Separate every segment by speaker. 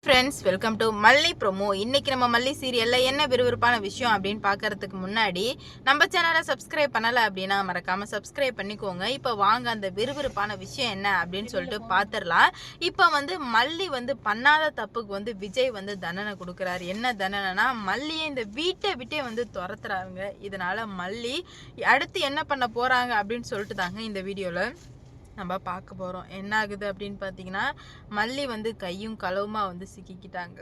Speaker 1: Friends, welcome to மல்லி promo. இன்னைக்கு நம்ம மல்லி சீரியல்ல என்ன விறுவிறுப்பான விஷயம் அப்படின்னு பார்க்கறதுக்கு முன்னாடி நம்ம சேனலை சப்ஸ்கிரைப் பண்ணலை அப்படின்னா மறக்காம சப்ஸ்கிரைப் பண்ணிக்கோங்க. இப்போ வாங்க அந்த விறுவிறுப்பான விஷயம் என்ன அப்படின்னு சொல்லிட்டு பார்த்துடலாம். இப்போ மல்லி பண்ணாத தப்புக்கு விஜய் தண்டனை கொடுக்குறாரு. என்ன தண்டனைனா, மல்லியை இந்த வீட்டை விட்டே துரத்துறாங்க. இதனால மல்லி அடுத்து என்ன பண்ண போறாங்க அப்படின்னு சொல்லிட்டு தாங்க இந்த வீடியோவில் நம்ம பார்க்க போகிறோம். என்ன ஆகுது அப்படின்னு பார்த்தீங்கன்னா, மல்லி கையும் களவுமா சிக்கிக்கிட்டாங்க.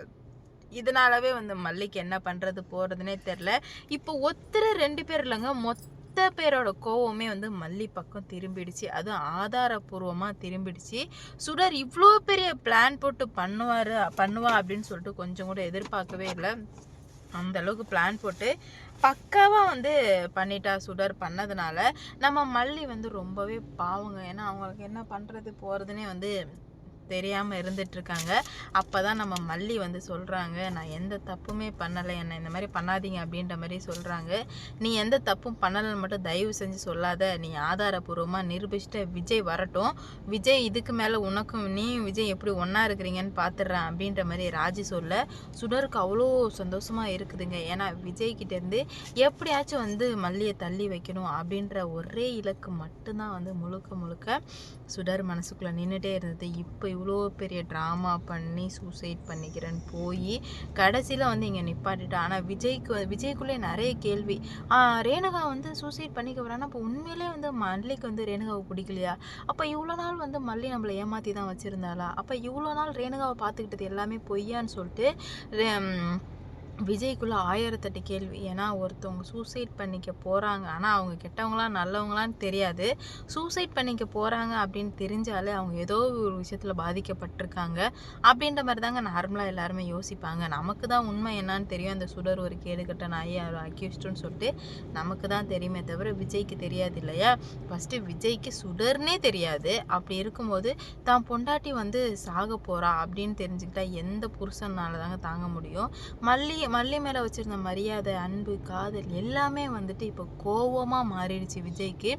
Speaker 1: இதனாலவே மல்லிக்கு என்ன பண்ணுறது போகிறதுனே தெரில. இப்போ ஒருத்தர் 2 பேர் இல்லைங்க, மொத்த பேரோட கோவமே மல்லி பக்கம் திரும்பிடுச்சு. அதுவும் ஆதாரபூர்வமாக திரும்பிடுச்சு. சுடர் இவ்வளோ பெரிய பிளான் போட்டு பண்ணுவா அப்படின்னு சொல்லிட்டு கொஞ்சம் கூட எதிர்பார்க்கவே இல்லை. அந்த அளவுக்கு பிளான் போட்டு பக்காவாக பண்ணிட்டா சுடர். பண்ணதுனால நம்ம மல்லி ரொம்பவே பாவங்க. ஏன்னா அவங்களுக்கு என்ன பண்ணுறது போகிறதுனே தெரியாமல் இருந்துட்டுருக்காங்க. அப்போ தான் நம்ம மல்லி சொல்கிறாங்க, நான் எந்த தப்புமே பண்ணலை, என்னை இந்த மாதிரி பண்ணாதீங்க அப்படின்ற மாதிரி சொல்கிறாங்க. நீ எந்த தப்பும் பண்ணலைன்னு மட்டும் தயவு செஞ்சு சொல்லாத, நீ ஆதாரபூர்வமாக நிரூபிச்சுட்டு விஜய் வரட்டும், விஜய் இதுக்கு மேலே உனக்கும் நீயும் விஜய் எப்படி ஒன்றா இருக்கிறீங்கன்னு பார்த்துடுறேன் அப்படின்ற மாதிரி ராஜி சொல்ல சுடருக்கு அவ்வளோ சந்தோஷமாக இருக்குதுங்க. ஏன்னா விஜய்கிட்டேருந்து எப்படியாச்சும் மல்லியை தள்ளி வைக்கணும் அப்படின்ற ஒரே இலக்கு மட்டும்தான் முழுக்க முழுக்க சுடர் மனசுக்குள்ளே நின்றுட்டே இருந்தது. இப்போ இவ்வளோ பெரிய ட்ராமா பண்ணி சூசைட் பண்ணிக்கிறேன்னு போய் கடைசியில் இங்கே நிப்பாட்டிட்டா. ஆனால் விஜய்க்குள்ளே நிறைய கேள்வி. ரேணுகா சூசைட் பண்ணிக்க வரான்னா, அப்போ உண்மையிலே மல்லிக்கு ரேணுகாவை பிடிக்கலையா? அப்போ இவ்வளோ நாள் மல்லி நம்மளை ஏமாற்றி தான் வச்சுருந்தாளா? அப்போ இவ்வளோ நாள் ரேணுகாவை பார்த்துக்கிட்டது எல்லாமே பொய்யான்னு சொல்லிட்டு விஜய்க்குள்ளே 1008 கேள்வி. ஏன்னா ஒருத்தவங்க சூசைட் பண்ணிக்க போகிறாங்க, ஆனால் அவங்க கெட்டவங்களா நல்லவங்களான்னு தெரியாது. சூசைட் பண்ணிக்க போகிறாங்க அப்படின்னு தெரிஞ்சாலே அவங்க ஏதோ ஒரு விஷயத்தில் பாதிக்கப்பட்டிருக்காங்க அப்படின்ற மாதிரி தாங்க நார்மலாக எல்லாருமே யோசிப்பாங்க. நமக்கு தான் உண்மை என்னான்னு தெரியும். அந்த சுடர் ஒரு கேடுகட்ட நாயை அக்யூஸ்டுன்னு சொல்லிட்டு நமக்கு தான் தெரியுமே தவிர விஜய்க்கு தெரியாது இல்லையா? ஃபஸ்ட்டு விஜய்க்கு சுடர்னே தெரியாது. அப்படி இருக்கும்போது தான் பொண்டாட்டி சாக போகிறா அப்படின்னு தெரிஞ்சுக்கிட்டா எந்த புருஷனால தாங்க தாங்க முடியும்? மல்லி மேலே வச்சுருந்த மரியாதை, அன்பு, காதல் எல்லாமே இப்போ கோவமாக மாறிடுச்சு விஜய்க்கு.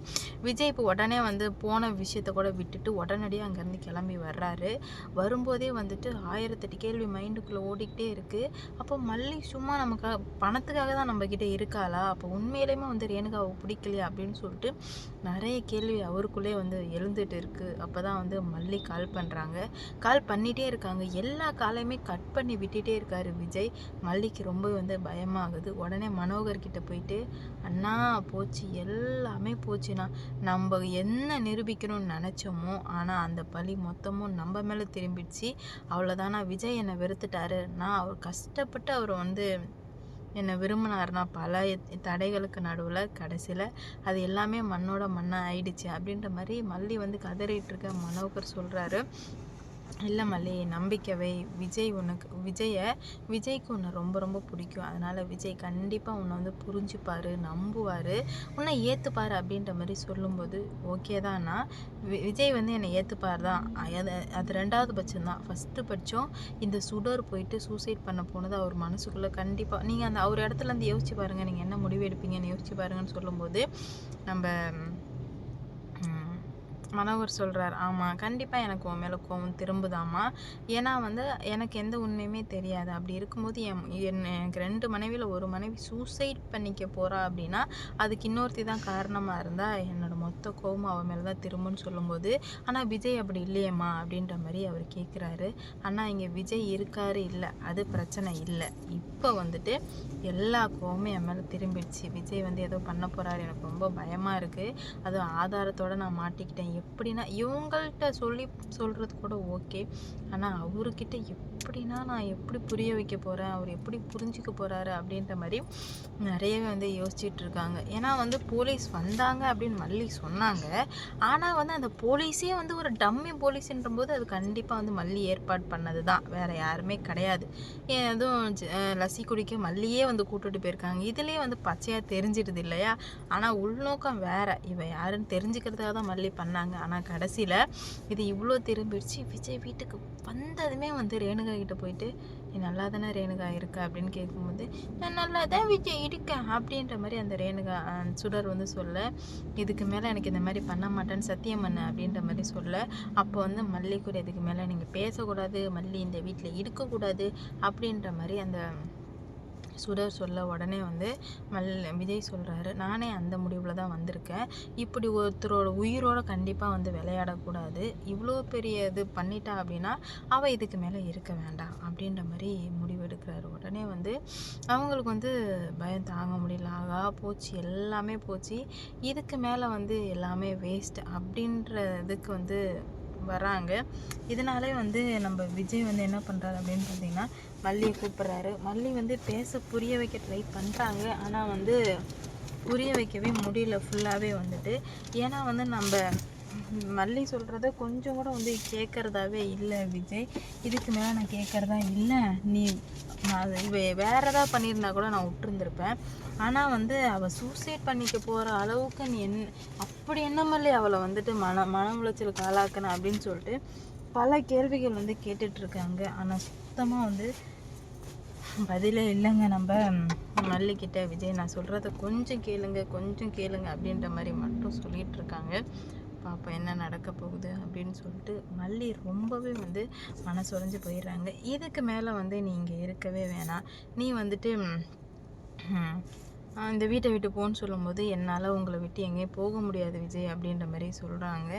Speaker 1: விஜய் இப்போ உடனே போன விஷயத்த கூட விட்டுட்டு உடனடியாக அங்கேருந்து கிளம்பி வர்றாரு. வரும்போதே 1008 கேள்வி மைண்டுக்குள்ளே ஓடிக்கிட்டே இருக்குது. அப்போ மல்லி சும்மா நமக்கு பணத்துக்காக தான் நம்மக்கிட்ட இருக்காளா? அப்போ உண்மையிலேயுமே ரேணுகாவை பிடிக்கலையா அப்படின்னு சொல்லிட்டு நிறைய கேள்வி அவருக்குள்ளே எழுந்துட்டு இருக்குது. அப்போ தான் மல்லி கால் பண்ணுறாங்க. கால் பண்ணிகிட்டே இருக்காங்க. எல்லா காலையுமே கட் பண்ணி விட்டுட்டே இருக்காரு விஜய். மல்லிக்கு ரொம்ப பயமாகுது. உடனே மனோகர்கிட்ட போயிட்டு, அண்ணா போச்சு, எல்லாமே போச்சுண்ணா, நம்ம என்ன நிரூபிக்கணும்னு நினச்சோமோ ஆனால் அந்த பழி மொத்தமும் நம்ம மேலே திரும்பிடுச்சு. அவ்வளோதானா, விஜய் என்னை வெறுத்துட்டாரு. நான் அவர் கஷ்டப்பட்டு அவர் என்னை விரும்பினாருனா பல தடைகளுக்கு நடுவில் கடைசியில் அது எல்லாமே மண்ணோட மண்ணாக ஆயிடுச்சு அப்படின்ற மாதிரி மல்லி கதறிட்டு இருக்க மனோகர் சொல்கிறாரு. இல்லை மல்லி, நம்பிக்கவை, விஜய்க்கு உன்னை ரொம்ப ரொம்ப பிடிக்கும். அதனால் விஜய் கண்டிப்பாக உன்னை புரிஞ்சுப்பார், நம்புவார், உன்னை ஏற்றுப்பார் அப்படின்ற மாதிரி சொல்லும்போது ஓகே தான்னா, விஜய் என்னை ஏற்றுப்பார் தான். அது 2வது பட்சம்தான். ஃபஸ்ட்டு பட்சம் இந்த சுடர் போயிட்டு சூசைட் பண்ண போனது அவர் மனசுக்குள்ளே கண்டிப்பாக நீங்கள் அவர் இடத்துல யோசிச்சு பாருங்கள், நீங்கள் என்ன முடிவு எடுப்பீங்கன்னு யோசிச்சு பாருங்கன்னு சொல்லும்போது நம்ம மனோகர் சொல்கிறார், ஆமாம் கண்டிப்பாக எனக்கு உன் மேலே கோவம் திரும்புதாம்மா. ஏன்னா எனக்கு எந்த உண்மையுமே தெரியாது. அப்படி இருக்கும்போது எனக்கு 2 மனைவியில் ஒரு மனைவி சூசைட் பண்ணிக்க போகிறா அப்படின்னா அதுக்கு இன்னொருத்தி தான் காரணமாக இருந்தால் என்னோடய மொத்த கோவம் அவன் மேலே தான் திரும்புன்னு சொல்லும்போது, ஆனால் விஜய் அப்படி இல்லையேம்மா அப்படின்ற மாதிரி அவர் கேட்குறாரு. ஆனால் இங்கே விஜய் இருக்காரு இல்லை, அது பிரச்சனை இல்லை. இப்போ எல்லா கோவமே என் மேலே திரும்பிடுச்சு. விஜய் ஏதோ பண்ண போகிறாரு, எனக்கு ரொம்ப பயமாக இருக்குது. அதுவும் ஆதாரத்தோடு நான் மாட்டிக்கிட்டேன். எப்படின்னா இவங்கள்ட்ட சொல்கிறது கூட ஓகே, ஆனால் அவர்கிட்ட எப்படின்னா நான் எப்படி புரிய வைக்க போகிறேன், அவர் எப்படி புரிஞ்சிக்க போகிறாரு அப்படின்ற மாதிரி நிறையவே யோசிச்சுட்டு இருக்காங்க. ஏன்னா போலீஸ் வந்தாங்க அப்படின்னு மல்லி சொன்னாங்க. ஆனால் அந்த போலீஸே ஒரு டம்மி போலீஸ்ன்ற போது அது கண்டிப்பாக மல்லி ஏற்பாடு பண்ணது தான், வேறு யாருமே கிடையாது. எதுவும் லசி குடிக்க மல்லியே கூட்டுட்டு போயிருக்காங்க. இதுலேயே பச்சையாக தெரிஞ்சிடுது இல்லையா? ஆனால் உள்நோக்கம் வேறு, இவ யாருன்னு தெரிஞ்சுக்கிறதுக்காக தான் மல்லி பண்ணாங்க. இருந்தாங்க. ஆனால் கடைசியில் இது இவ்வளோ திரும்பிடுச்சு. விஜய் வீட்டுக்கு வந்ததுமே வந்து ரேணுகா கிட்ட போயிட்டு, நீ நல்லா தானே ரேணுகா இருக்க அப்படின்னு கேட்கும்போது, நான் நல்லா தான் விஜய் இருக்கேன் அப்படின்ற மாதிரி அந்த ரேணுகா சுடர் வந்து சொல்ல, இதுக்கு மேலே எனக்கு இந்த மாதிரி பண்ண மாட்டேன்னு சத்தியம் பண்ணு அப்படின்ற மாதிரி சொல்ல, அப்போ வந்து மல்லி கூட இதுக்கு மேலே நீங்கள் பேசக்கூடாது, மல்லி இந்த வீட்டில் இருக்கக்கூடாது அப்படின்ற மாதிரி அந்த சுடர் சொல்ல உடனே வந்து விஜய் சொல்கிறாரு, நானே அந்த முடிவில் தான் வந்திருக்கேன். இப்படி ஒருத்தரோட உயிரோட கண்டிப்பாக வந்து விளையாடக்கூடாது. இவ்வளோ பெரிய இது பண்ணிட்டா அப்படின்னா அவள் இதுக்கு மேலே இருக்க வேண்டாம் அப்படின்ற மாதிரி முடிவெடுக்கிறாரு. உடனே வந்து அவங்களுக்கு வந்து பயம் தாங்க முடியல. ஆகா போச்சு, எல்லாமே போச்சு, இதுக்கு மேலே வந்து எல்லாமே வேஸ்ட் அப்படின்ற இதுக்கு வந்து வராங்க. இதனாலே வந்து நம்ம விஜய் வந்து என்ன பண்ணுறாரு அப்படின்னு பார்த்தீங்கன்னா, மல்லியை கூப்பிட்றாரு. மல்லி வந்து புரிய வைக்க ட்ரை பண்ணுறாங்க. ஆனால் வந்து புரிய வைக்கவே முடியல ஃபுல்லாகவே வந்துட்டு. ஏன்னா வந்து நம்ம மல்லி சொல்கிறத கொஞ்சம் கூட வந்து கேட்குறதாவே இல்லை விஜய். இதுக்கு மேலே நான் கேட்குறதா இல்லை, நீ வேறு ஏதாவது பண்ணியிருந்தா கூட நான் விட்டுருந்துருப்பேன். ஆனால் வந்து அவள் சூசைட் பண்ணிக்க போகிற அளவுக்கு நீ அப்படி என்ன மல்லி அவளை வந்துட்டு மன உளைச்சலுக்கு ஆளாக்கணும் அப்படின்னு சொல்லிட்டு பல கேள்விகள் வந்து கேட்டுட்ருக்காங்க. ஆனால் சுத்தமாக வந்து பதிலே இல்லைங்க நம்ம மல்லிக்கிட்ட. விஜய் நான் சொல்கிறத கொஞ்சம் கேளுங்க அப்படின்ற மாதிரி மட்டும் சொல்லிகிட்டு இருக்காங்க. பாப்பா என்ன நடக்க போகுது அப்படின்னு சொல்லிட்டு மல்லி ரொம்பவே வந்து மனசுடைஞ்சு போயிடுறாங்க. இதுக்கு மேலே வந்து நீ இங்கே இருக்கவே வேணாம், நீ வந்துட்டு இந்த வீட்டை விட்டு போன்னு சொல்லும்போது, என்னால் உங்களை விட்டு எங்கேயும் போக முடியாது விஜய் அப்படின்ற மாதிரி சொல்கிறாங்க.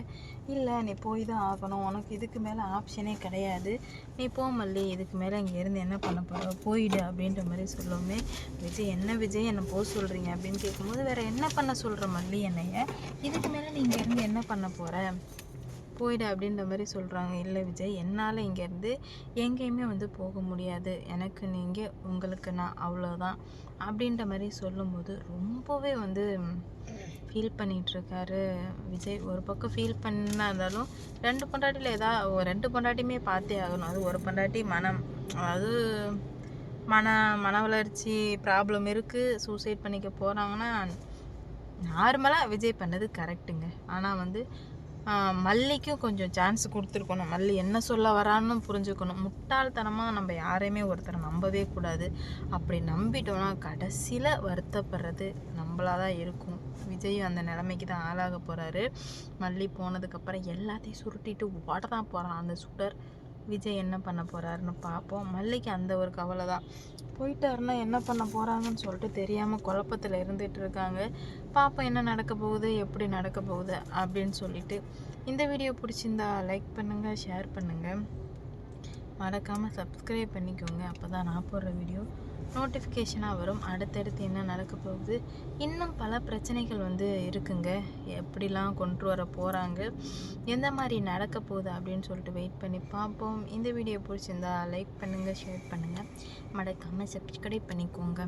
Speaker 1: இல்லை நீ போய் தான் ஆகணும், உனக்கு இதுக்கு மேலே ஆப்ஷனே கிடையாது, நீ போ மல்லி, இதுக்கு மேலே இங்கேருந்து என்ன பண்ண போகிற, போயிடு அப்படின்ற மாதிரி சொல்லுவோமே. விஜய் என்ன விஜய் என்னை போக சொல்கிறீங்க அப்படின்னு கேட்கும்போது, வேறு என்ன பண்ண சொல்கிற மல்லி என்னைய, இதுக்கு மேலே நீ இங்கேருந்து என்ன பண்ண போகிற, போயிடு அப்படின்ற மாதிரி சொல்கிறாங்க. இல்லை விஜய், என்னால் இங்கேருந்து எங்கேயுமே வந்து போக முடியாது, எனக்கு நீங்கள் உங்களுக்கு நான், அவ்வளோதான் அப்படின்ற மாதிரி சொல்லும்போது ரொம்பவே வந்து ஃபீல் பண்ணிகிட்ருக்காரு விஜய். ஒரு பக்கம் ஃபீல் பண்ணா இருந்தாலும் 2 பொண்டாட்டியில் ஏதாவது 2 பொண்டாட்டியுமே பார்த்தே ஆகணும். அது ஒரு பொண்டாட்டி அதாவது மன வளர்ச்சி ப்ராப்ளம் இருக்குது, சூசைட் பண்ணிக்க போகிறாங்கன்னா நார்மலாக விஜய் பண்ணது கரெக்டுங்க. ஆனால் வந்து மல்லிக்கும் கொஞ்சம் சான்ஸ் கொடுத்துருக்கணும். மல்லி என்ன சொல்ல வரான்னு புரிஞ்சுக்கணும். முட்டாள்தனமாக நம்ம யாரையுமே ஒருத்தரை நம்பவே கூடாது. அப்படி நம்பிட்டோன்னா கடைசியில் வருத்தப்படுறது நம்மளாக தான் இருக்கும். விஜய் அந்த நிலைமைக்கு தான் ஆளாக போகிறாரு. மல்லி போனதுக்கப்புறம் எல்லாத்தையும் சுருட்டிட்டு ஓட தான் போகிறான் அந்த சுடர். விஜய் என்ன பண்ண போகிறாருன்னு பார்ப்போம். மல்லிக்கு அந்த ஒரு கவலை தான். போயிட்டாருன்னா என்ன பண்ண போகிறாங்கன்னு சொல்லிட்டு தெரியாமல் குழப்பத்தில் இருந்துகிட்டு இருக்காங்க. பார்ப்போம் என்ன நடக்க போகுது, எப்படி நடக்க போகுது அப்படின்னு சொல்லிட்டு. இந்த வீடியோ பிடிச்சிருந்தா லைக் பண்ணுங்கள், ஷேர் பண்ணுங்கள், மறக்காமல் சப்ஸ்கிரைப் பண்ணிக்கோங்க. அப்போ தான் நான் போடுற வீடியோ நோட்டிஃபிகேஷனாக வரும். அடுத்தடுத்து என்ன நடக்க போகுது, இன்னும் பல பிரச்சனைகள் வந்து இருக்குங்க, எப்படிலாம் கொண்டு வர போகிறாங்க, எந்த மாதிரி நடக்க போகுது அப்படின்னு சொல்லிட்டு வெயிட் பண்ணி பார்ப்போம். இந்த வீடியோ பிடிச்சிருந்தா லைக் பண்ணுங்கள், ஷேர் பண்ணுங்கள், மறக்காமல் சப்ஸ்கிரைப் பண்ணிக்கோங்க.